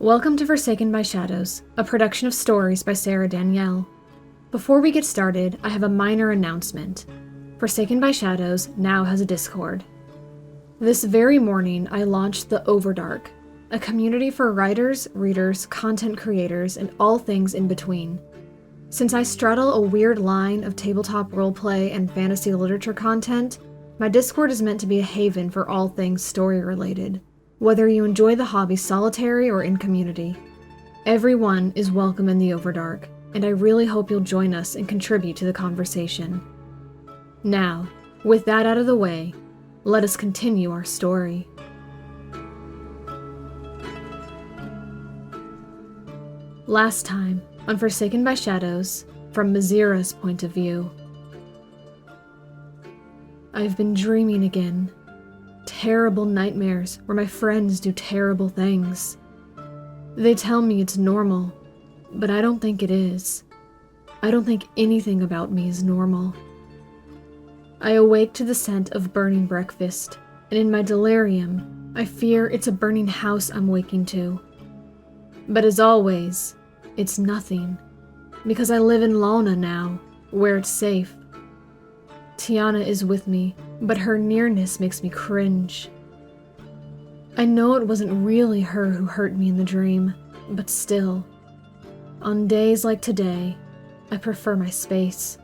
Welcome to Forsaken by Shadows, a production of stories by Sarah Danielle. Before we get started, I have a minor announcement. Forsaken by Shadows now has a Discord. This very morning, I launched the Overdark, a community for writers, readers, content creators, and all things in between. Since I straddle a weird line of tabletop roleplay and fantasy literature content, my Discord is meant to be a haven for all things story-related, whether you enjoy the hobby solitary or in community. Everyone is welcome in the Overdark, and I really hope you'll join us and contribute to the conversation. Now, with that out of the way, let us continue our story. Last time, on Forsaken by Shadows, from Mazira's point of view. I've been dreaming again. Terrible nightmares where my friends do terrible things. They tell me it's normal, but I don't think it is. I don't think anything about me is normal. I awake to the scent of burning breakfast, and in my delirium, I fear it's a burning house I'm waking to. But as always, it's nothing, because I live in Lona now, where it's safe. Tiana is with me, but her nearness makes me cringe. I know it wasn't really her who hurt me in the dream, but still. On days like today, I prefer my space.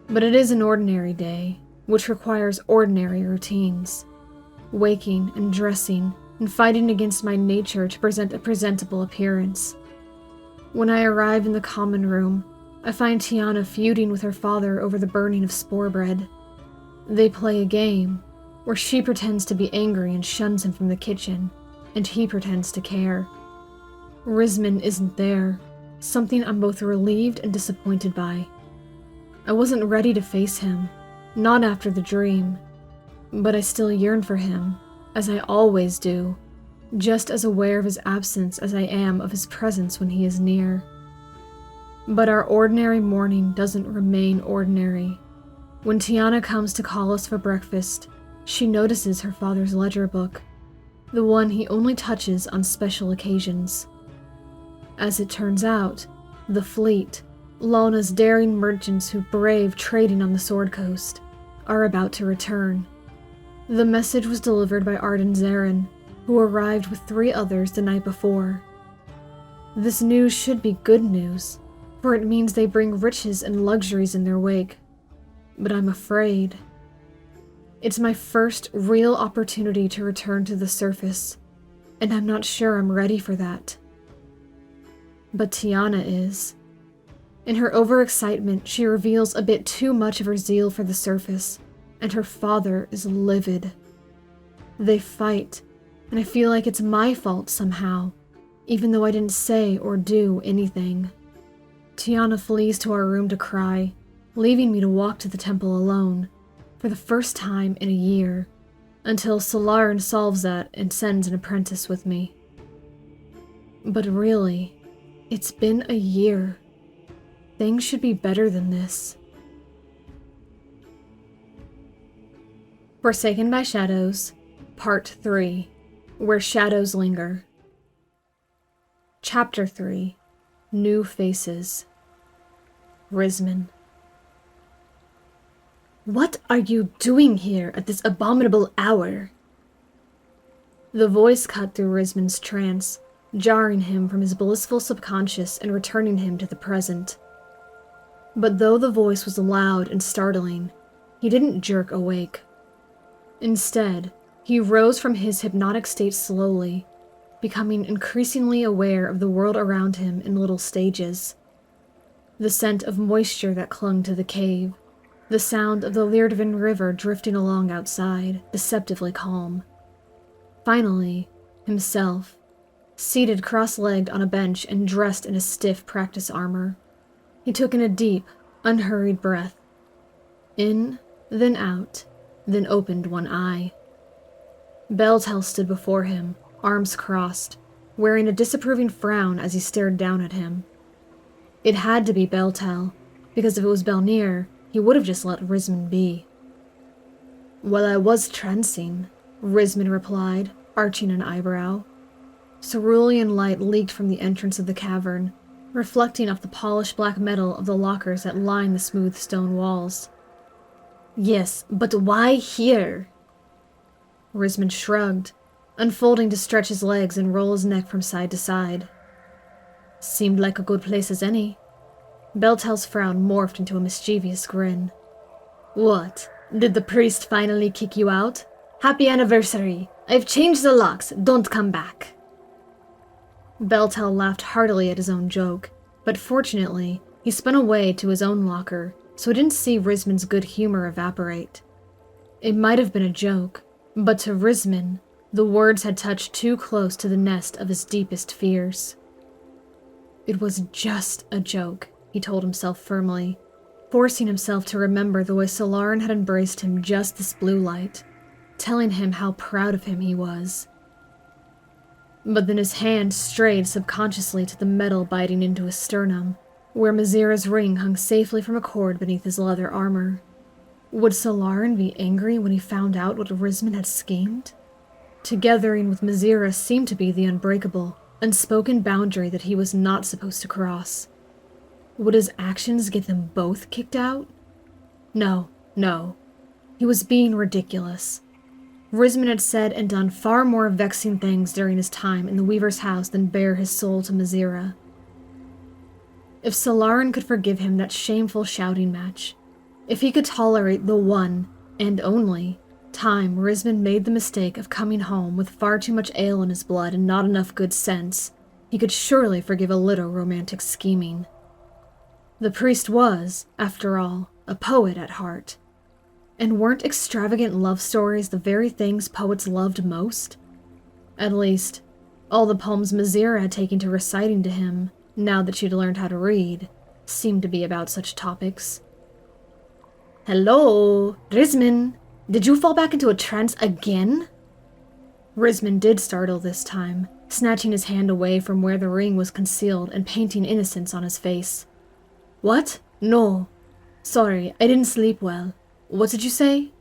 But it is an ordinary day, which requires ordinary routines. Waking and dressing and fighting against my nature to present a presentable appearance. When I arrive in the common room, I find Tiana feuding with her father over the burning of spore bread. They play a game, where she pretends to be angry and shuns him from the kitchen, and he pretends to care. Risman isn't there, something I'm both relieved and disappointed by. I wasn't ready to face him, not after the dream, but I still yearn for him, as I always do, just as aware of his absence as I am of his presence when he is near. But our ordinary morning doesn't remain ordinary. When Tiana comes to call us for breakfast, she notices her father's ledger book, the one he only touches on special occasions. As it turns out, the fleet, Lona's daring merchants who brave trading on the Sword Coast, are about to return. The message was delivered by Arden Zarin, who arrived with 3 others the night before. This news should be good news, for it means they bring riches and luxuries in their wake. But I'm afraid. It's my first real opportunity to return to the surface, and I'm not sure I'm ready for that. But Tiana is. In her overexcitement, she reveals a bit too much of her zeal for the surface, and her father is livid. They fight, and I feel like it's my fault somehow, even though I didn't say or do anything. Tiana flees to our room to cry, leaving me to walk to the temple alone, for the first time in a year, until Solaran solves that and sends an apprentice with me. But really, it's been a year. Things should be better than this. Forsaken by Shadows, Part 3, Where Shadows Linger. Chapter 3, New Faces. Risman. What are you doing here at this abominable hour? The voice cut through Risman's trance, jarring him from his blissful subconscious and returning him to the present. But though the voice was loud and startling, he didn't jerk awake. Instead, he rose from his hypnotic state slowly, becoming increasingly aware of the world around him in little stages. The scent of moisture that clung to the cave, the sound of the Lirdvin River drifting along outside, deceptively calm. Finally, himself, seated cross-legged on a bench and dressed in a stiff practice armor. He took in a deep, unhurried breath. In, then out, then opened one eye. Beltel stood before him, arms crossed, wearing a disapproving frown as he stared down at him. It had to be Beltel, because if it was Belnir, he would have just let Risman be. Well, I was trancing, Risman replied, arching an eyebrow. Cerulean light leaked from the entrance of the cavern, reflecting off the polished black metal of the lockers that line the smooth stone walls. "Yes, but why here?" Risman shrugged, unfolding to stretch his legs and roll his neck from side to side. "Seemed like a good place as any." Beltel's frown morphed into a mischievous grin. "What? Did the priest finally kick you out? Happy anniversary! I've changed the locks, don't come back." Beltel laughed heartily at his own joke, but fortunately, he spun away to his own locker, so he didn't see Risman's good humor evaporate. It might have been a joke, but to Risman, the words had touched too close to the nest of his deepest fears. It was just a joke, he told himself firmly, forcing himself to remember the way Solaran had embraced him just this blue light, telling him how proud of him he was. But then his hand strayed subconsciously to the metal biting into his sternum, where Mazira's ring hung safely from a cord beneath his leather armor. Would Solaran be angry when he found out what Risman had schemed? Togethering with Mazira seemed to be the unbreakable, unspoken boundary that he was not supposed to cross. Would his actions get them both kicked out? No. He was being ridiculous. Risman had said and done far more vexing things during his time in the Weaver's house than bare his soul to Mazira. If Solaran could forgive him that shameful shouting match, if he could tolerate the one, and only, time Risman made the mistake of coming home with far too much ale in his blood and not enough good sense, he could surely forgive a little romantic scheming. The priest was, after all, a poet at heart. And weren't extravagant love stories the very things poets loved most? At least, all the poems Mazira had taken to reciting to him, now that she'd learned how to read, seemed to be about such topics. "Hello, Risman! Did you fall back into a trance again?" Risman did startle this time, snatching his hand away from where the ring was concealed and painting innocence on his face. "What? No. Sorry, I didn't sleep well. What did you say?"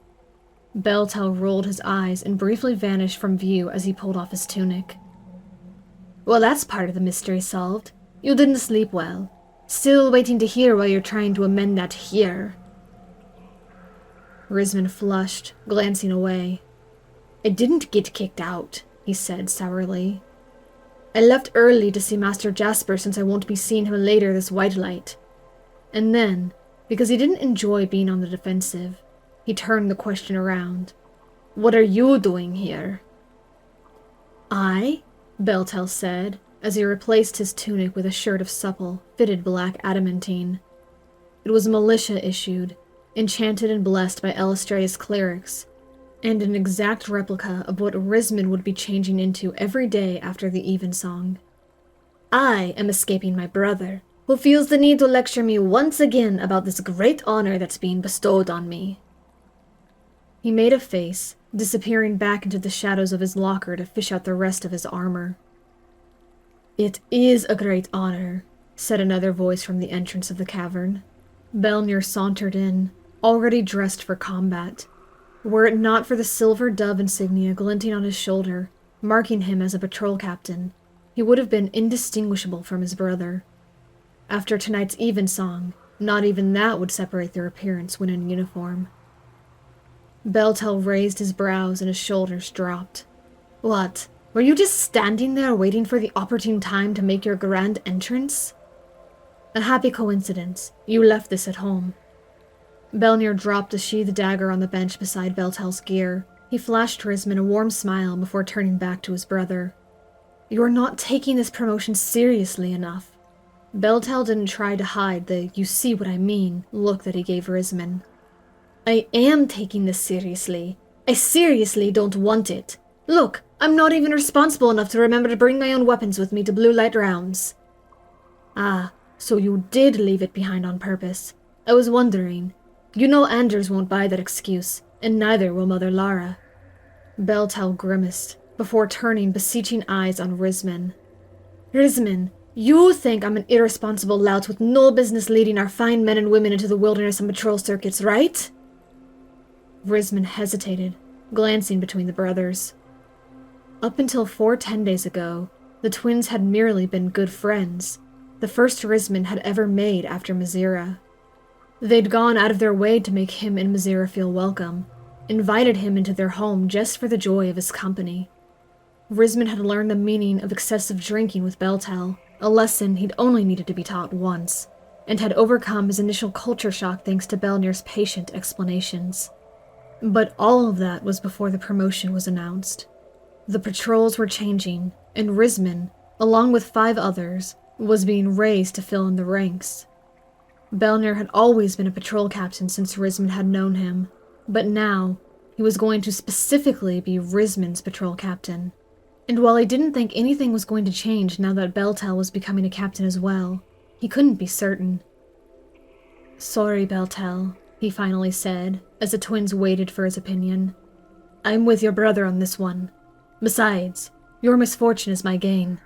Beltel rolled his eyes and briefly vanished from view as he pulled off his tunic. "Well, that's part of the mystery solved. You didn't sleep well. Still waiting to hear why you're trying to amend that here." Risman flushed, glancing away. "I didn't get kicked out," he said sourly. "I left early to see Master Jasper since I won't be seeing him later this white light." And then, because he didn't enjoy being on the defensive, he turned the question around. "What are you doing here?" "I?" Beltel said, as he replaced his tunic with a shirt of supple, fitted black adamantine. It was militia-issued, enchanted and blessed by Elistrea's clerics, and an exact replica of what Risman would be changing into every day after the evensong. "I am escaping my brother, who feels the need to lecture me once again about this great honor that's being bestowed on me." He made a face, disappearing back into the shadows of his locker to fish out the rest of his armor. "It is a great honor," said another voice from the entrance of the cavern. Belnir sauntered in, already dressed for combat. Were it not for the silver dove insignia glinting on his shoulder, marking him as a patrol captain, he would have been indistinguishable from his brother. After tonight's evensong, not even that would separate their appearance when in uniform. Beltel raised his brows and his shoulders dropped. "What? Were you just standing there waiting for the opportune time to make your grand entrance?" "A happy coincidence. You left this at home." Belnir dropped a sheathed dagger on the bench beside Beltel's gear. He flashed Risman a warm smile before turning back to his brother. "You're not taking this promotion seriously enough." Beltel didn't try to hide the "you see what I mean" look that he gave Risman. "I am taking this seriously. I seriously don't want it. Look, I'm not even responsible enough to remember to bring my own weapons with me to blue light rounds." "Ah, so you did leave it behind on purpose. I was wondering. You know Anders won't buy that excuse, and neither will Mother Lara." Beltel grimaced, before turning beseeching eyes on Risman. "Risman, you think I'm an irresponsible lout with no business leading our fine men and women into the wilderness and patrol circuits, right?" Risman hesitated, glancing between the brothers. Up until 10 days ago, The twins had merely been good friends, the first Risman had ever made after Mazira. They'd gone out of their way to make him and Mazira feel welcome, invited him into their home just for the joy of his company. Risman had learned the meaning of excessive drinking with Beltel, a lesson he'd only needed to be taught once, and had overcome his initial culture shock thanks to Belnir's patient explanations. But all of that was before the promotion was announced. The patrols were changing, and Risman, along with 5 others, was being raised to fill in the ranks. Belnir had always been a patrol captain since Risman had known him, but now he was going to specifically be Risman's patrol captain. And while he didn't think anything was going to change now that Beltel was becoming a captain as well, he couldn't be certain. "Sorry, Beltel," he finally said, as the twins waited for his opinion. "I'm with your brother on this one. Besides, your misfortune is my gain."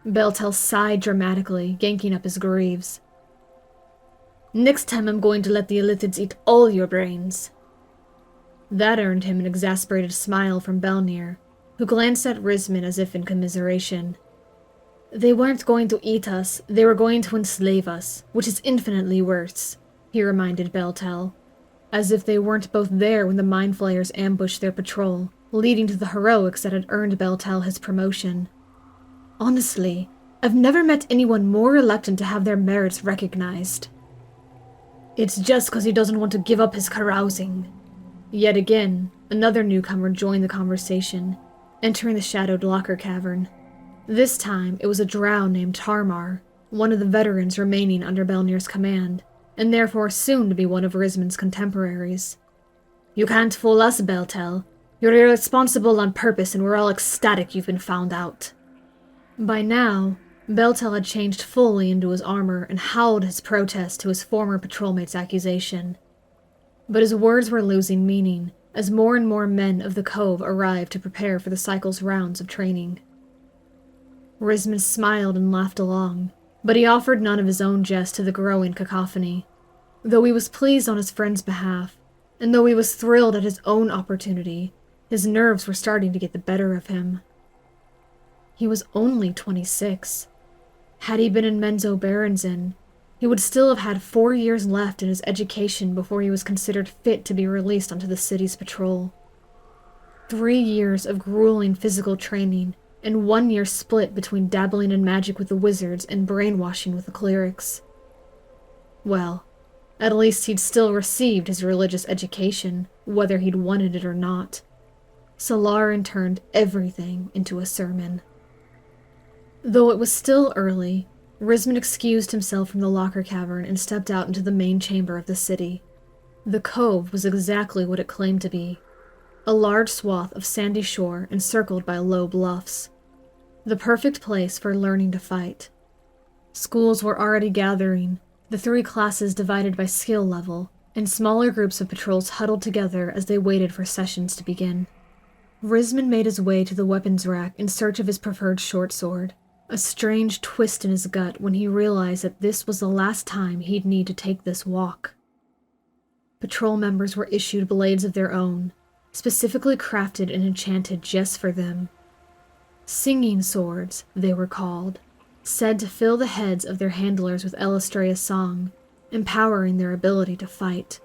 Beltel sighed dramatically, yanking up his greaves. "Next time I'm going to let the Illithids eat all your brains." That earned him an exasperated smile from Belnir, who glanced at Risman as if in commiseration. "They weren't going to eat us, they were going to enslave us, which is infinitely worse," he reminded Beltel, as if they weren't both there when the Mind Flayers ambushed their patrol, leading to the heroics that had earned Beltel his promotion. "Honestly, I've never met anyone more reluctant to have their merits recognized." "It's just 'cause he doesn't want to give up his carousing." Yet again, another newcomer joined the conversation, entering the shadowed locker cavern. This time, it was a drow named Tarmar, one of the veterans remaining under Belnir's command, and therefore soon to be one of Risman's contemporaries. "You can't fool us, Beltel. You're irresponsible on purpose, and we're all ecstatic you've been found out." By now, Beltel had changed fully into his armor and howled his protest to his former patrolmate's accusation. But his words were losing meaning, as more and more men of the Cove arrived to prepare for the cycle's rounds of training. Risman smiled and laughed along, but he offered none of his own jest to the growing cacophony. Though he was pleased on his friend's behalf, and though he was thrilled at his own opportunity, his nerves were starting to get the better of him. He was only 26. Had he been in Menzo Berenzin, he would still have had 4 years left in his education before he was considered fit to be released onto the city's patrol. 3 years of grueling physical training, and 1 year split between dabbling in magic with the wizards and brainwashing with the clerics. Well, at least he'd still received his religious education, whether he'd wanted it or not. Solarin turned everything into a sermon. Though it was still early, Risman excused himself from the locker cavern and stepped out into the main chamber of the city. The Cove was exactly what it claimed to be, a large swath of sandy shore encircled by low bluffs. The perfect place for learning to fight. Schools were already gathering, the 3 classes divided by skill level, and smaller groups of patrols huddled together as they waited for sessions to begin. Risman made his way to the weapons rack in search of his preferred short sword, a strange twist in his gut when he realized that this was the last time he'd need to take this walk. Patrol members were issued blades of their own, specifically crafted and enchanted just for them. Singing swords, they were called, said to fill the heads of their handlers with Elistrea's song, empowering their ability to fight.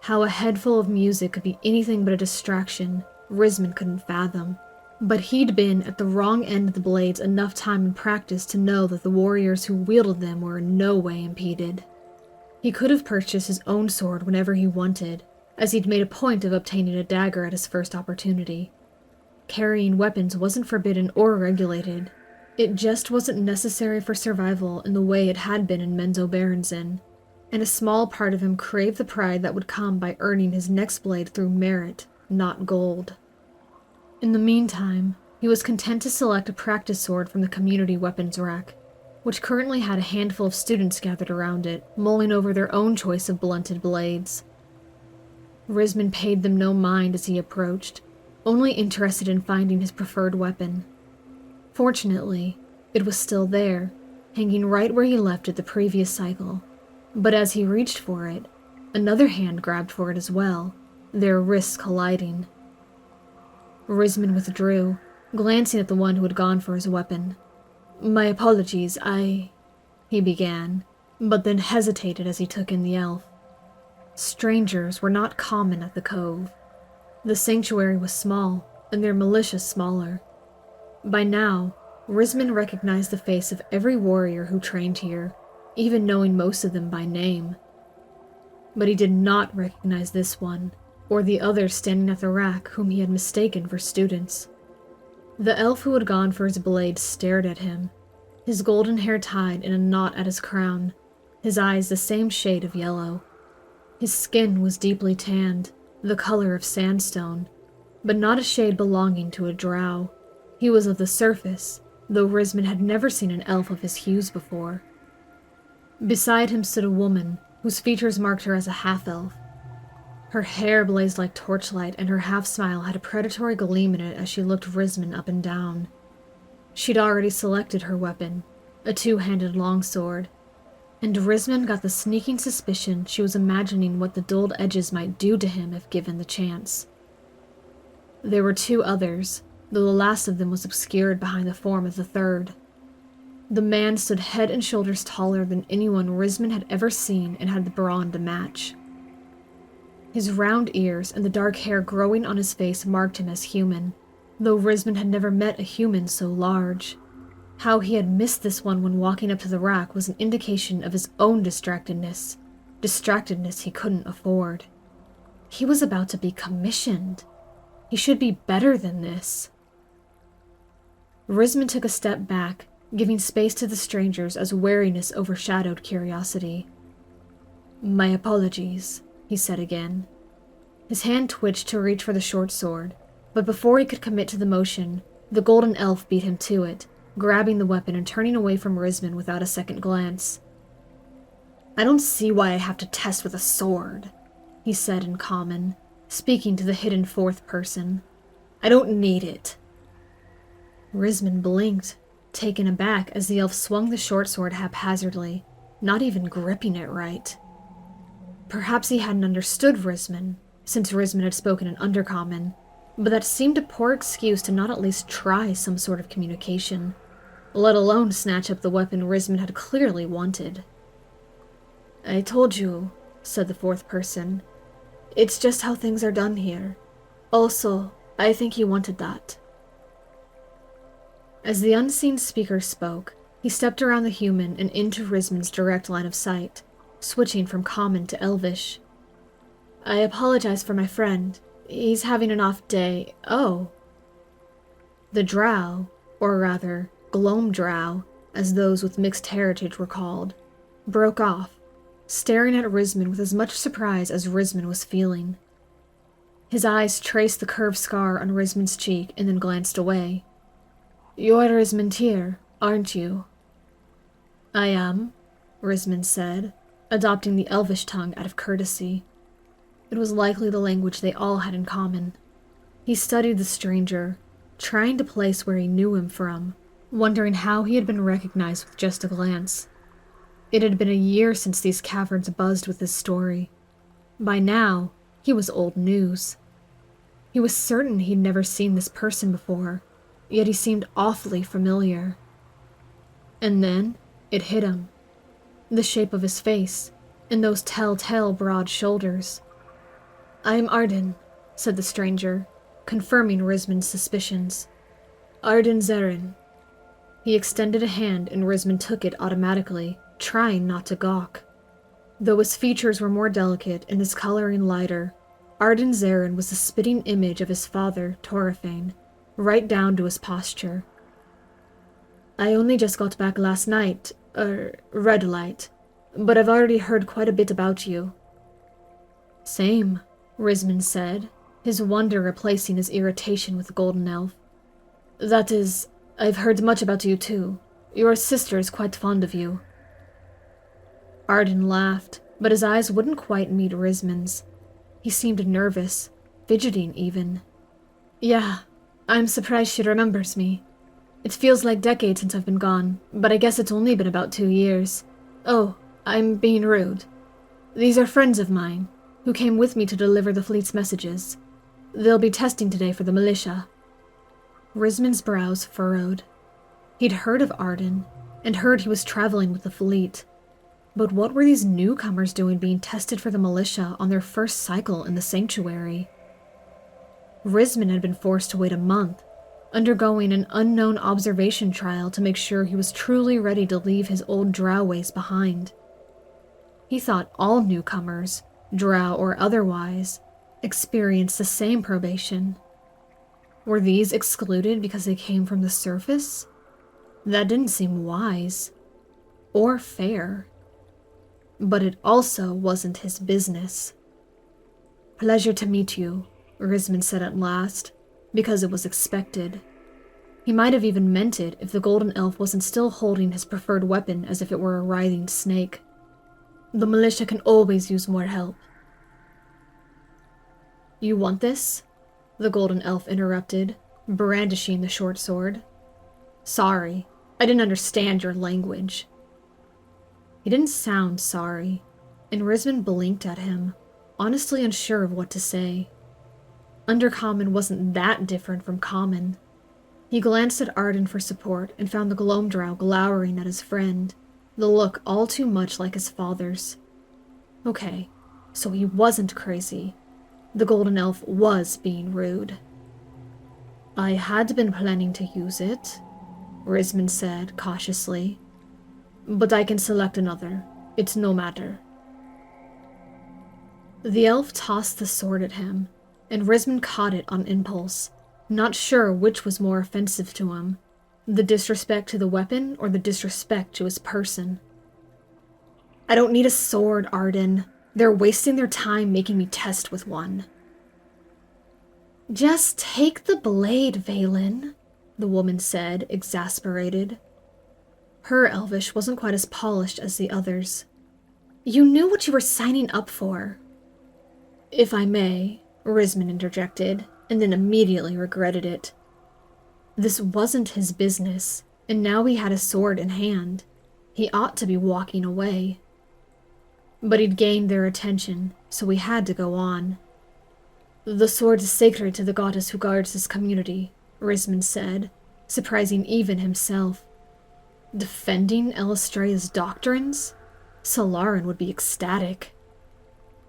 How a head full of music could be anything but a distraction, Risman couldn't fathom. But he'd been at the wrong end of the blades enough time in practice to know that the warriors who wielded them were in no way impeded. He could have purchased his own sword whenever he wanted, as he'd made a point of obtaining a dagger at his first opportunity. Carrying weapons wasn't forbidden or regulated. It just wasn't necessary for survival in the way it had been in Menzo Berenzin, and a small part of him craved the pride that would come by earning his next blade through merit, not gold. In the meantime, he was content to select a practice sword from the community weapons rack, which currently had a handful of students gathered around it, mulling over their own choice of blunted blades. Risman paid them no mind as he approached, only interested in finding his preferred weapon. Fortunately, it was still there, hanging right where he left it the previous cycle, but as he reached for it, another hand grabbed for it as well, their wrists colliding. Risman withdrew, glancing at the one who had gone for his weapon. "My apologies, he began, but then hesitated as he took in the elf. Strangers were not common at the cove. The sanctuary was small, and their militia smaller. By now, Risman recognized the face of every warrior who trained here, even knowing most of them by name. But he did not recognize this one, or the others standing at the rack whom he had mistaken for students. The elf who had gone for his blade stared at him, his golden hair tied in a knot at his crown, his eyes the same shade of yellow. His skin was deeply tanned, the color of sandstone, but not a shade belonging to a drow. He was of the surface, though Risman had never seen an elf of his hues before. Beside him stood a woman, whose features marked her as a half-elf. Her hair blazed like torchlight, and her half-smile had a predatory gleam in it as she looked Risman up and down. She'd already selected her weapon, a two-handed longsword, and Risman got the sneaking suspicion she was imagining what the dulled edges might do to him if given the chance. There were two others, though the last of them was obscured behind the form of the third. The man stood head and shoulders taller than anyone Risman had ever seen and had the brawn to match. His round ears and the dark hair growing on his face marked him as human, though Risman had never met a human so large. How he had missed this one when walking up to the rack was an indication of his own distractedness he couldn't afford. He was about to be commissioned. He should be better than this. Risman took a step back, giving space to the strangers as wariness overshadowed curiosity. "My apologies," he said again. His hand twitched to reach for the short sword, but before he could commit to the motion, the golden elf beat him to it, grabbing the weapon and turning away from Risman without a second glance. "I don't see why I have to test with a sword," he said in common, speaking to the hidden fourth person. "I don't need it." Risman blinked, taken aback as the elf swung the short sword haphazardly, not even gripping it right. Perhaps he hadn't understood Risman, since Risman had spoken in Undercommon, but that seemed a poor excuse to not at least try some sort of communication, let alone snatch up the weapon Risman had clearly wanted. "I told you," said the fourth person. "It's just how things are done here. Also, I think he wanted that." As the unseen speaker spoke, he stepped around the human and into Risman's direct line of sight, switching from Common to Elvish. "I apologize for my friend. He's having an off day. Oh." The drow, or rather, gloam drow, as those with mixed heritage were called, broke off, staring at Risman with as much surprise as Risman was feeling. His eyes traced the curved scar on Risman's cheek and then glanced away. "You're Risman Tyr, aren't you?" "I am," Risman said, adopting the Elvish tongue out of courtesy. It was likely the language they all had in common. He studied the stranger, trying to place where he knew him from, wondering how he had been recognized with just a glance. It had been a year since these caverns buzzed with his story. By now, he was old news. He was certain he'd never seen this person before, yet he seemed awfully familiar. And then, it hit him. The shape of his face, and those telltale broad shoulders. "I'm Arden," said the stranger, confirming Risman's suspicions. "Arden Zeren." He extended a hand and Risman took it automatically, trying not to gawk. Though his features were more delicate and his coloring lighter, Arden Zeren was the spitting image of his father, Torafane, right down to his posture. "I only just got back last night, red light, but I've already heard quite a bit about you." "Same," Risman said, his wonder replacing his irritation with the golden elf. "That is, I've heard much about you too. Your sister is quite fond of you." Arden laughed, but his eyes wouldn't quite meet Risman's. He seemed nervous, fidgeting even. "Yeah, I'm surprised she remembers me. It feels like decades since I've been gone, but I guess it's only been about 2 years. Oh, I'm being rude. These are friends of mine, who came with me to deliver the fleet's messages. They'll be testing today for the militia." Risman's brows furrowed. He'd heard of Arden, and heard he was traveling with the fleet. But what were these newcomers doing being tested for the militia on their first cycle in the sanctuary? Risman had been forced to wait a month, undergoing an unknown observation trial to make sure he was truly ready to leave his old drow ways behind. He thought all newcomers, drow or otherwise, experienced the same probation. Were these excluded because they came from the surface? That didn't seem wise or fair. But it also wasn't his business. "Pleasure to meet you," Risman said at last, because it was expected. He might have even meant it if the golden elf wasn't still holding his preferred weapon as if it were a writhing snake. "The militia can always use more help." "You want this?" the golden elf interrupted, brandishing the short sword. "Sorry, I didn't understand your language." He didn't sound sorry, and Risman blinked at him, honestly unsure of what to say. Undercommon wasn't that different from common. He glanced at Arden for support and found the Glomdrow glowering at his friend, the look all too much like his father's. Okay, so he wasn't crazy. The golden elf was being rude. "I had been planning to use it," Risman said cautiously. "But I can select another. It's no matter." The elf tossed the sword at him, and Risman caught it on impulse, not sure which was more offensive to him, the disrespect to the weapon or the disrespect to his person. "I don't need a sword, Arden. They're wasting their time making me test with one." "Just take the blade, Valen," the woman said, exasperated. Her Elvish wasn't quite as polished as the others. "You knew what you were signing up for." "If I may," Risman interjected, and then immediately regretted it. This wasn't his business, and now he had a sword in hand. He ought to be walking away. But he'd gained their attention, so he had to go on. "The sword is sacred to the goddess who guards this community," Risman said, surprising even himself. Defending Elistrea's doctrines? Solaran would be ecstatic.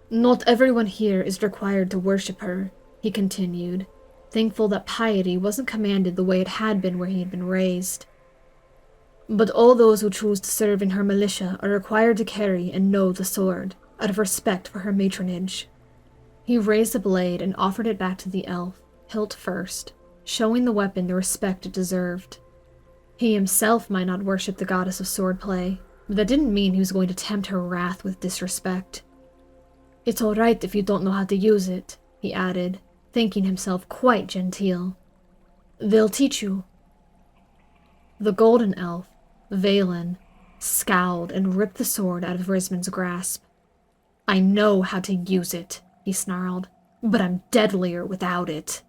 "Not everyone here is required to worship her," he continued, thankful that piety wasn't commanded the way it had been where he had been raised. "But all those who choose to serve in her militia are required to carry and know the sword, out of respect for her matronage." He raised the blade and offered it back to the elf, hilt first, showing the weapon the respect it deserved. He himself might not worship the goddess of swordplay, but that didn't mean he was going to tempt her wrath with disrespect. "It's all right if you don't know how to use it," he added, thinking himself quite genteel. "They'll teach you." The golden elf, Valen, scowled and ripped the sword out of Risman's grasp. "I know how to use it," he snarled, "but I'm deadlier without it."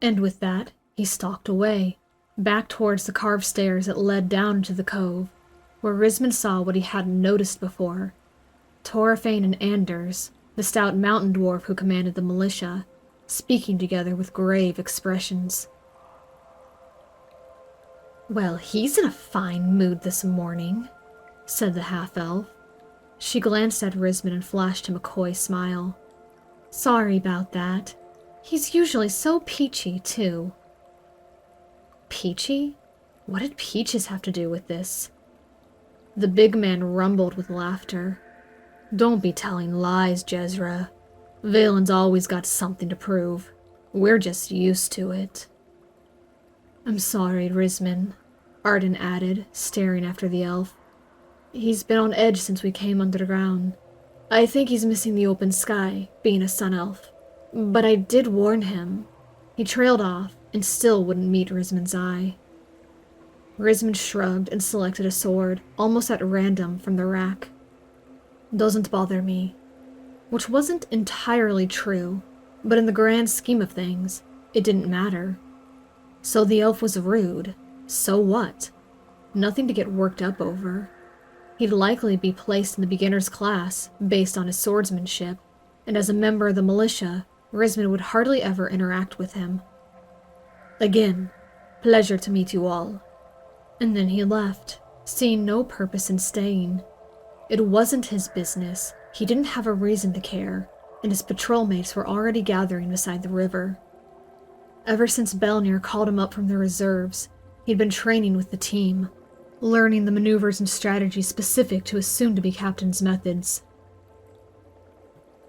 And with that, he stalked away, back towards the carved stairs that led down into the cove, where Risman saw what he hadn't noticed before. Torafane and Anders, the stout mountain dwarf who commanded the militia, speaking together with grave expressions. "Well, he's in a fine mood this morning," said the half-elf. She glanced at Risman and flashed him a coy smile. "Sorry about that. He's usually so peachy, too." Peachy? What did peaches have to do with this? The big man rumbled with laughter. "Don't be telling lies, Jezra. Valen's always got something to prove. We're just used to it." "I'm sorry, Risman," Arden added, staring after the elf. "He's been on edge since we came underground. I think he's missing the open sky, being a sun elf. But I did warn him." He trailed off and still wouldn't meet Risman's eye. Risman shrugged and selected a sword, almost at random, from the rack. "Doesn't bother me." Which wasn't entirely true, but in the grand scheme of things, it didn't matter. So the elf was rude. So what? Nothing to get worked up over. He'd likely be placed in the beginner's class based on his swordsmanship, and as a member of the militia, Risman would hardly ever interact with him. Again, pleasure to meet you all." And then he left, seeing no purpose in staying. It wasn't his business, he didn't have a reason to care, and his patrol mates were already gathering beside the river. Ever since Belnir called him up from the reserves, he'd been training with the team, learning the maneuvers and strategies specific to his soon-to-be captain's methods.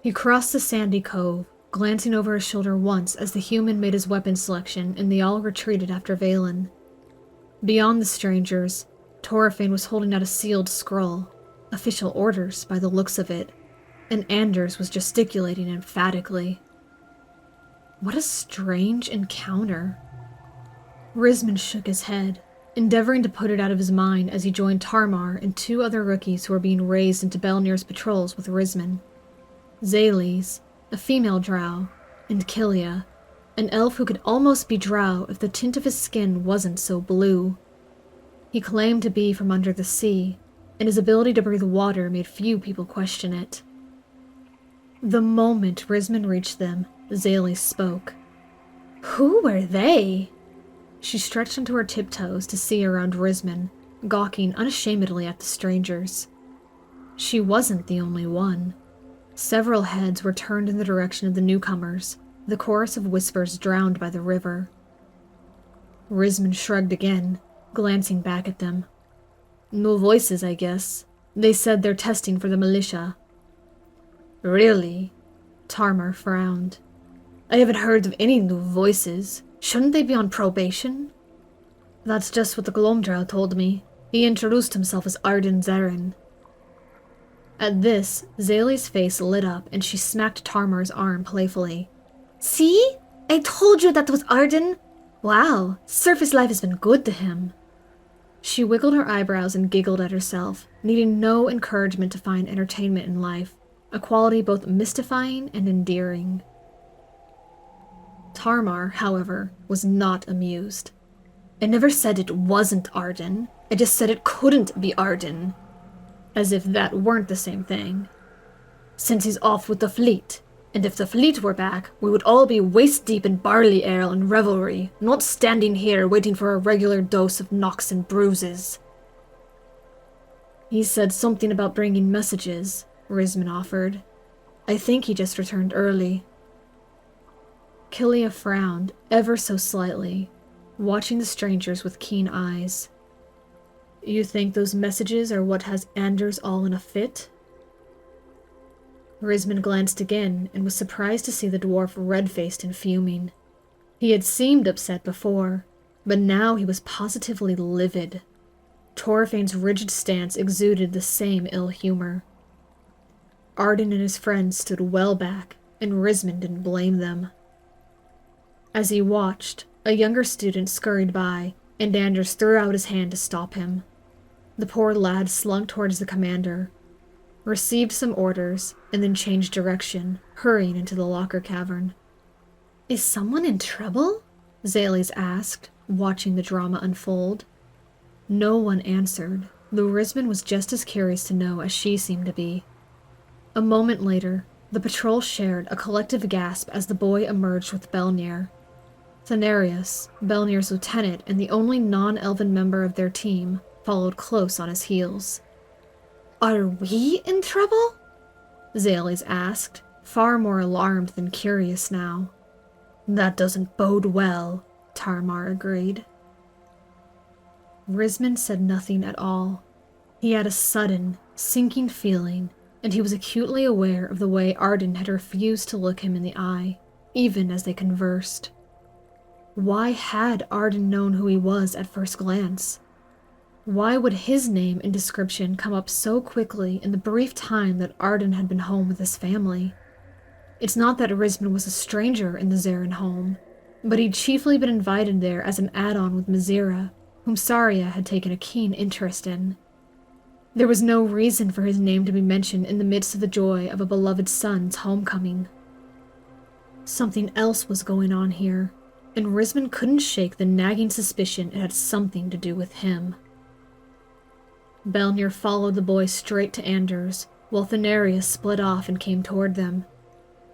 He crossed the sandy cove, glancing over his shoulder once as the human made his weapon selection and they all retreated after Valen. Beyond the strangers, Torfane was holding out a sealed scroll, official orders by the looks of it, and Anders was gesticulating emphatically. What a strange encounter. Risman shook his head, endeavoring to put it out of his mind as he joined Tarmar and two other rookies who were being raised into Belnir's patrols with Risman. Zales, a female drow, and Kilia, an elf who could almost be drow if the tint of his skin wasn't so blue. He claimed to be from under the sea, and his ability to breathe water made few people question it. The moment Risman reached them, Zales spoke. "Who were they?" She stretched onto her tiptoes to see around Risman, gawking unashamedly at the strangers. She wasn't the only one. Several heads were turned in the direction of the newcomers, the chorus of whispers drowned by the river. Risman shrugged again, glancing back at them. "No voices, I guess. They said they're testing for the militia." "Really?" Tarmar frowned. "I haven't heard of any new voices. Shouldn't they be on probation?" "That's just what the Glomdrow told me. He introduced himself as Arden Zarin." At this, Zayle's face lit up and she smacked Tarmar's arm playfully. "See? I told you that was Arden! Wow, surface life has been good to him." She wiggled her eyebrows and giggled at herself, needing no encouragement to find entertainment in life, a quality both mystifying and endearing. Tarmar, however, was not amused. "I never said it wasn't Arden. I just said it couldn't be Arden." As if that weren't the same thing. "Since he's off with the fleet, and if the fleet were back, we would all be waist-deep in barley ale and revelry, not standing here waiting for a regular dose of knocks and bruises." "He said something about bringing messages," Risman offered. "I think he just returned early." Kilia frowned ever so slightly, watching the strangers with keen eyes. "You think those messages are what has Anders all in a fit?" Risman glanced again and was surprised to see the dwarf red-faced and fuming. He had seemed upset before, but now he was positively livid. Torfane's rigid stance exuded the same ill humor. Arden and his friends stood well back, and Risman didn't blame them. As he watched, a younger student scurried by, and Anders threw out his hand to stop him. The poor lad slunk towards the commander, received some orders, and then changed direction, hurrying into the locker cavern. "Is someone in trouble?" Zales asked, watching the drama unfold. No one answered, though Risman was just as curious to know as she seemed to be. A moment later, the patrol shared a collective gasp as the boy emerged with Belnir. Thanarius, Belnir's lieutenant and the only non-elven member of their team, followed close on his heels. "Are we in trouble?" Zales asked, far more alarmed than curious now. "That doesn't bode well," Tarmar agreed. Risman said nothing at all. He had a sudden, sinking feeling, and he was acutely aware of the way Arden had refused to look him in the eye, even as they conversed. Why had Arden known who he was at first glance? Why would his name and description come up so quickly in the brief time that Arden had been home with his family? It's not that Risman was a stranger in the Zarin home, but he'd chiefly been invited there as an add-on with Mizira, whom Saria had taken a keen interest in. There was no reason for his name to be mentioned in the midst of the joy of a beloved son's homecoming. Something else was going on here, and Risman couldn't shake the nagging suspicion it had something to do with him. Belnir followed the boy straight to Anders, while Thanarius split off and came toward them.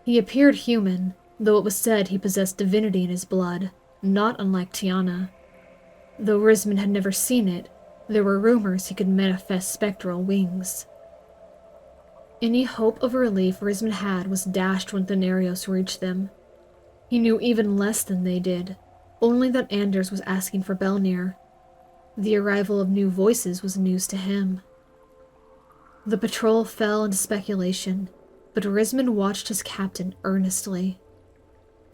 He appeared human, though it was said he possessed divinity in his blood, not unlike Tiana. Though Risman had never seen it, there were rumors he could manifest spectral wings. Any hope of relief Risman had was dashed when Thanarios reached them. He knew even less than they did, only that Anders was asking for Belnir. The arrival of new voices was news to him. The patrol fell into speculation, but Risman watched his captain earnestly.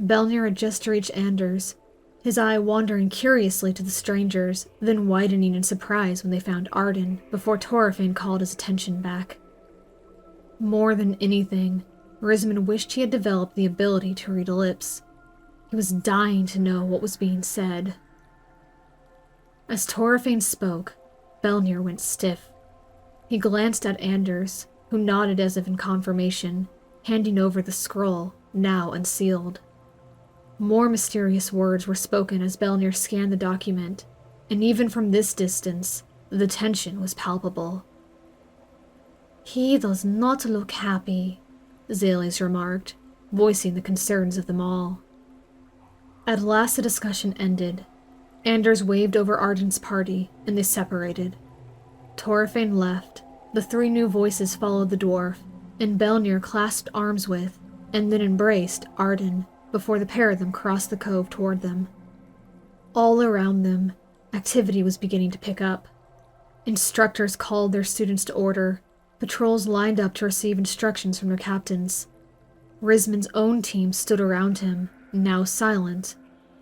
Belnir had just reached Anders, his eye wandering curiously to the strangers, then widening in surprise when they found Arden, before Torfane called his attention back. More than anything, Risman wished he had developed the ability to read lips. He was dying to know what was being said. As Torfane spoke, Belnir went stiff. He glanced at Anders, who nodded as if in confirmation, handing over the scroll, now unsealed. More mysterious words were spoken as Belnir scanned the document, and even from this distance, the tension was palpable. "He does not look happy," Zales remarked, voicing the concerns of them all. At last the discussion ended. Anders waved over Arden's party, and they separated. Torfane left. The three new voices followed the dwarf, and Belnir clasped arms with, and then embraced, Arden, before the pair of them crossed the cove toward them. All around them, activity was beginning to pick up. Instructors called their students to order. Patrols lined up to receive instructions from their captains. Risman's own team stood around him, now silent,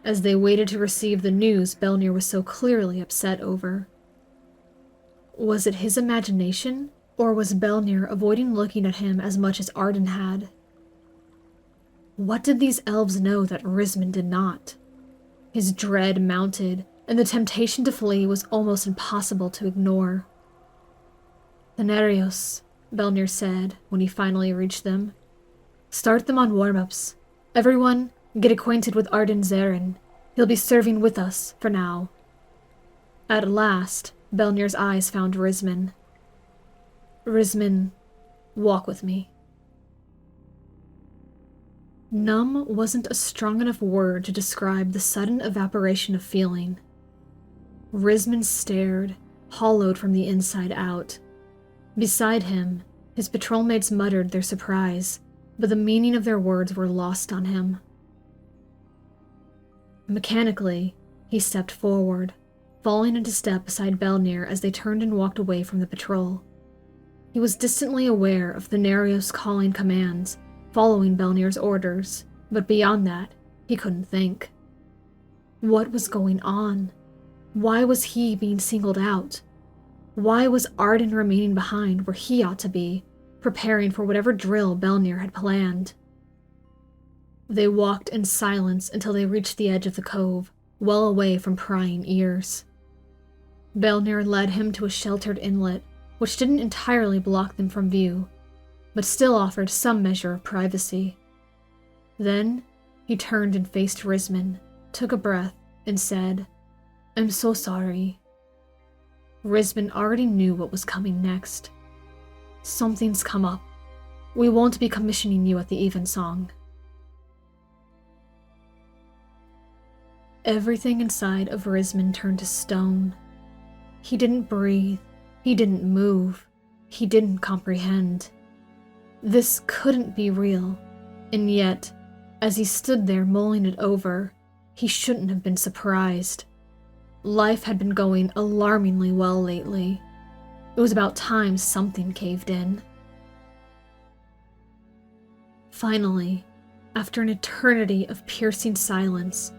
as they waited to receive the news Belnir was so clearly upset over. Was it his imagination, or was Belnir avoiding looking at him as much as Arden had? What did these elves know that Risman did not? His dread mounted, and the temptation to flee was almost impossible to ignore. "Thanarios," Belnir said when he finally reached them. "Start them on warm-ups. Everyone, get acquainted with Arden Zaren. He'll be serving with us, for now." At last, Belnir's eyes found Risman. "Risman, walk with me." Numb wasn't a strong enough word to describe the sudden evaporation of feeling. Risman stared, hollowed from the inside out. Beside him, his patrolmates muttered their surprise, but the meaning of their words were lost on him. Mechanically, he stepped forward, falling into step beside Belnir as they turned and walked away from the patrol. He was distantly aware of Thanarios' calling commands, following Belnir's orders, but beyond that, he couldn't think. What was going on? Why was he being singled out? Why was Arden remaining behind where he ought to be, preparing for whatever drill Belnir had planned? They walked in silence until they reached the edge of the cove, well away from prying ears. Belnir led him to a sheltered inlet, which didn't entirely block them from view, but still offered some measure of privacy. Then, he turned and faced Risman, took a breath, and said, "I'm so sorry." Risman already knew what was coming next. "Something's come up. We won't be commissioning you at the Evensong." Everything inside of Risman turned to stone. He didn't breathe. He didn't move. He didn't comprehend. This couldn't be real, and yet, as he stood there mulling it over, he shouldn't have been surprised. Life had been going alarmingly well lately. It was about time something caved in. Finally, after an eternity of piercing silence,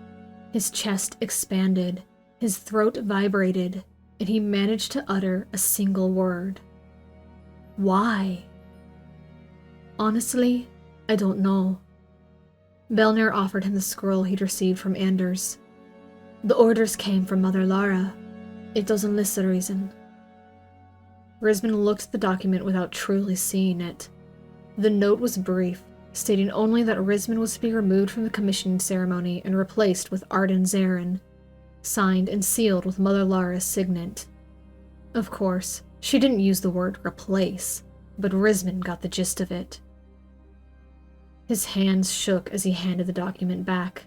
his chest expanded, his throat vibrated, and he managed to utter a single word. "Why?" "Honestly, I don't know." Belnir offered him the scroll he'd received from Anders. "The orders came from Mother Lara. It doesn't list a reason." Risman looked at the document without truly seeing it. The note was brief, stating only that Risman was to be removed from the commissioning ceremony and replaced with Arden Zaren, signed and sealed with Mother Lara's signet. Of course, she didn't use the word replace, but Risman got the gist of it. His hands shook as he handed the document back.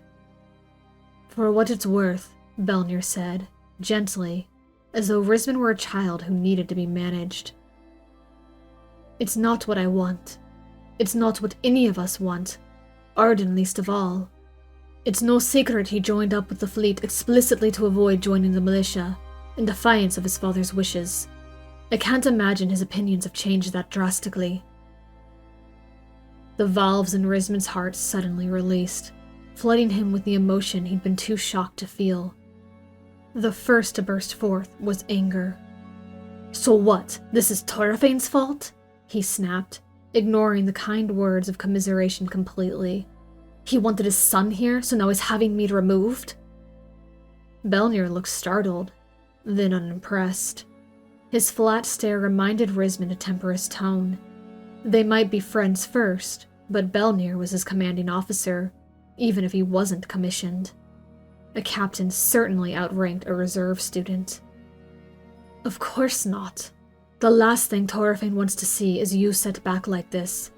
For what it's worth, Belnir said, gently, as though Risman were a child who needed to be managed. It's not what I want. It's not what any of us want, Arden least of all. It's no secret he joined up with the fleet explicitly to avoid joining the militia, in defiance of his father's wishes. I can't imagine his opinions have changed that drastically. The valves in Risman's heart suddenly released, flooding him with the emotion he'd been too shocked to feel. The first to burst forth was anger. So what? This is Torfane's fault? He snapped, ignoring the kind words of commiseration completely. He wanted his son here, so now he's having me removed? Belnir looked startled, then unimpressed. His flat stare reminded Risman to temper his tone. They might be friends first, but Belnir was his commanding officer, even if he wasn't commissioned. A captain certainly outranked a reserve student. Of course not. The last thing Torfane wants to see is you set back like this.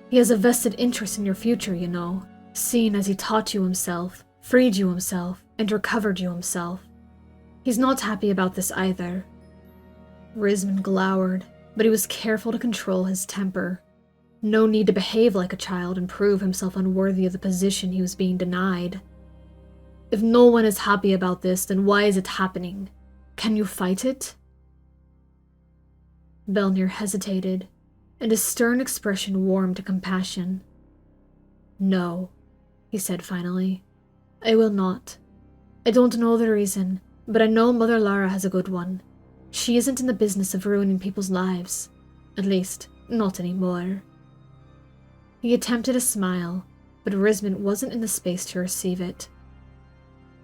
He has a vested interest in your future, you know, seeing as he taught you himself, freed you himself, and recovered you himself. He's not happy about this either. Risman glowered, but he was careful to control his temper. No need to behave like a child and prove himself unworthy of the position he was being denied. If no one is happy about this, then why is it happening? Can you fight it? Belnir hesitated, and his stern expression warmed to compassion. No, he said finally. I will not. I don't know the reason, but I know Mother Lara has a good one. She isn't in the business of ruining people's lives. At least, not anymore. He attempted a smile, but Risman wasn't in the space to receive it.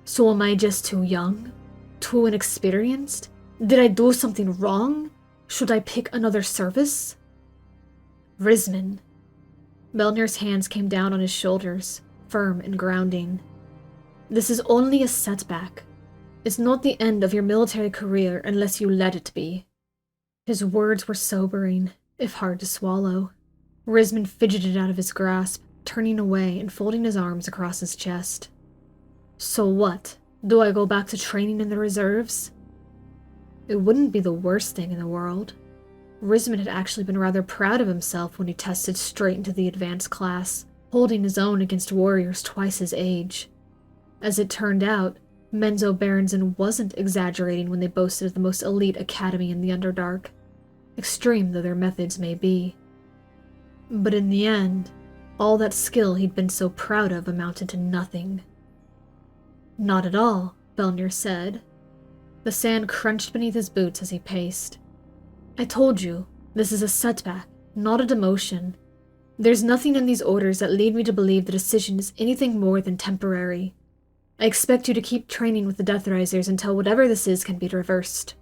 So am I just too young? Too inexperienced? Did I do something wrong? Should I pick another service? Risman. Belnir's hands came down on his shoulders, firm and grounding. This is only a setback. It's not the end of your military career unless you let it be. His words were sobering, if hard to swallow. Risman fidgeted out of his grasp, turning away and folding his arms across his chest. So what? Do I go back to training in the reserves? It wouldn't be the worst thing in the world. Risman had actually been rather proud of himself when he tested straight into the advanced class, holding his own against warriors twice his age. As it turned out, Menzo Berenson wasn't exaggerating when they boasted of the most elite academy in the Underdark, extreme though their methods may be. But in the end, all that skill he'd been so proud of amounted to nothing. Not at all, Belnir said. The sand crunched beneath his boots as he paced. I told you, this is a setback, not a demotion. There's nothing in these orders that lead me to believe the decision is anything more than temporary. I expect you to keep training with the Deathrisers until whatever this is can be reversed.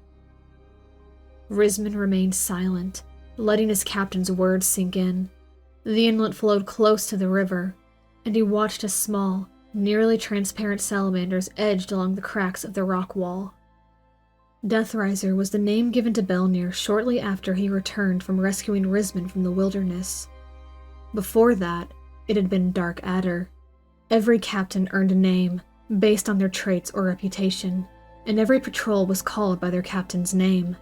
Risman remained silent, letting his captain's words sink in. The inlet flowed close to the river, and he watched as small, nearly transparent salamanders edged along the cracks of the rock wall. Deathriser was the name given to Belnir shortly after he returned from rescuing Risman from the wilderness. Before that, it had been Dark Adder. Every captain earned a name, based on their traits or reputation, and every patrol was called by their captain's name.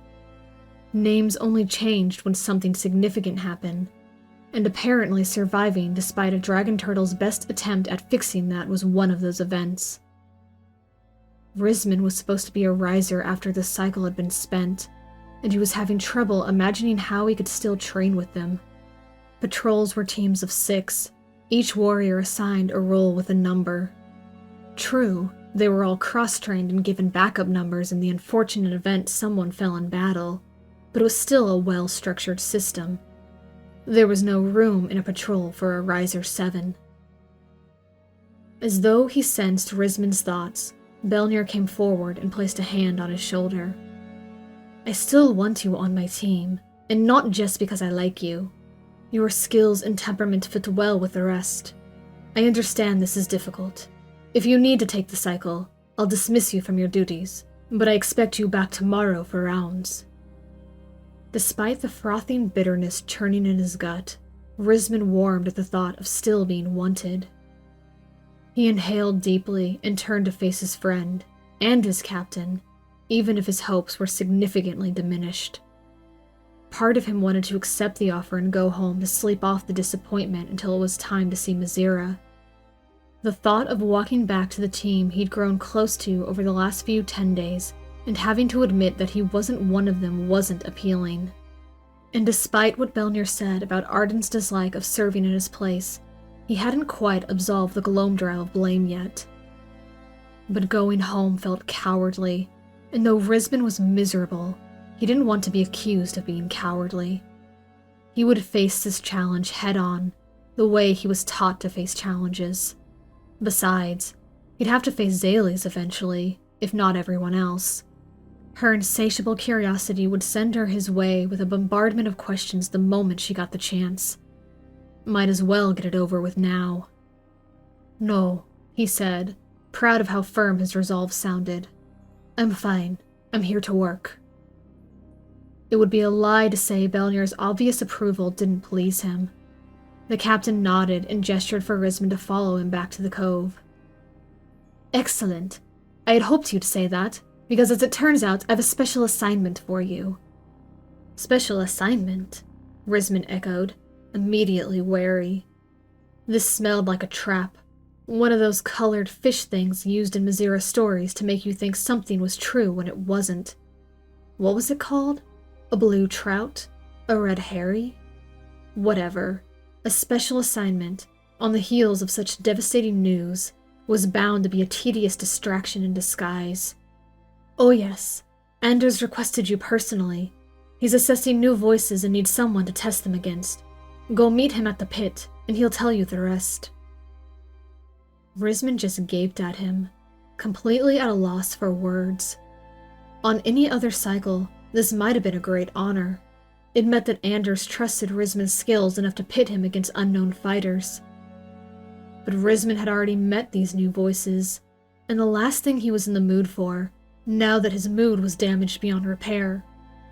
Names only changed when something significant happened, and apparently surviving despite a dragon turtle's best attempt at fixing that was one of those events. Risman was supposed to be a riser after the cycle had been spent, and he was having trouble imagining how he could still train with them. Patrols were teams of 6, each warrior assigned a role with a number. True, they were all cross-trained and given backup numbers in the unfortunate event someone fell in battle, but it was still a well-structured system. There was no room in a patrol for a Riser 7. As though he sensed Risman's thoughts, Belnir came forward and placed a hand on his shoulder. I still want you on my team, and not just because I like you. Your skills and temperament fit well with the rest. I understand this is difficult. If you need to take the cycle, I'll dismiss you from your duties, but I expect you back tomorrow for rounds. Despite the frothing bitterness churning in his gut, Risman warmed at the thought of still being wanted. He inhaled deeply and turned to face his friend, and his captain, even if his hopes were significantly diminished. Part of him wanted to accept the offer and go home to sleep off the disappointment until it was time to see Mazira. The thought of walking back to the team he'd grown close to over the last 10 days and having to admit that he wasn't one of them wasn't appealing. And despite what Belnir said about Arden's dislike of serving in his place, he hadn't quite absolved the Glomdral of blame yet. But going home felt cowardly, and though Risbin was miserable, he didn't want to be accused of being cowardly. He would face this challenge head-on, the way he was taught to face challenges. Besides, he'd have to face Zales eventually, if not everyone else. Her insatiable curiosity would send her his way with a bombardment of questions the moment she got the chance. Might as well get it over with now. "No," he said, proud of how firm his resolve sounded. "I'm fine. I'm here to work." It would be a lie to say Belnir's obvious approval didn't please him. The captain nodded and gestured for Risman to follow him back to the cove. "Excellent. I had hoped you'd say that, because as it turns out, I have a special assignment for you." "Special assignment?" Risman echoed, immediately wary. This smelled like a trap, one of those colored fish things used in Mazira stories to make you think something was true when it wasn't. What was it called? A blue trout? A red herring? Whatever. A special assignment, on the heels of such devastating news, was bound to be a tedious distraction in disguise. "Oh yes, Anders requested you personally. He's assessing new voices and needs someone to test them against. Go meet him at the pit, and he'll tell you the rest." Risman just gaped at him, completely at a loss for words. On any other cycle, this might have been a great honor. It meant that Anders trusted Risman's skills enough to pit him against unknown fighters. But Risman had already met these new voices, and the last thing he was in the mood for, now that his mood was damaged beyond repair,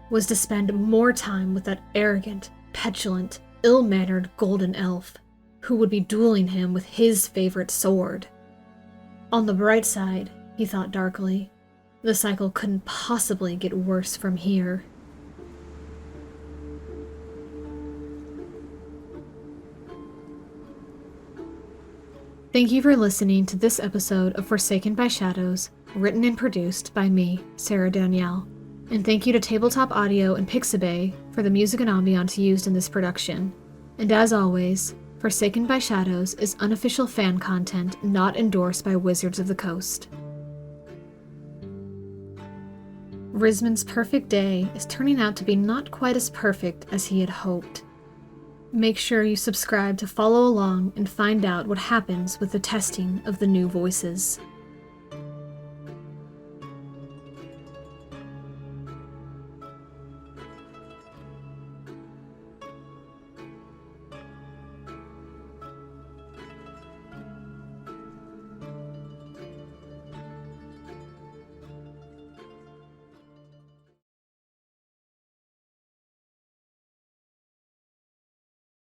was to spend more time with that arrogant, petulant, ill-mannered golden elf, who would be dueling him with his favorite sword. On the bright side, he thought darkly, the cycle couldn't possibly get worse from here. Thank you for listening to this episode of Forsaken by Shadows, written and produced by me, Sarah Danielle. And thank you to Tabletop Audio and Pixabay for the music and ambiance used in this production. And as always, Forsaken by Shadows is unofficial fan content not endorsed by Wizards of the Coast. Risman's perfect day is turning out to be not quite as perfect as he had hoped. Make sure you subscribe to follow along and find out what happens with the testing of the new voices.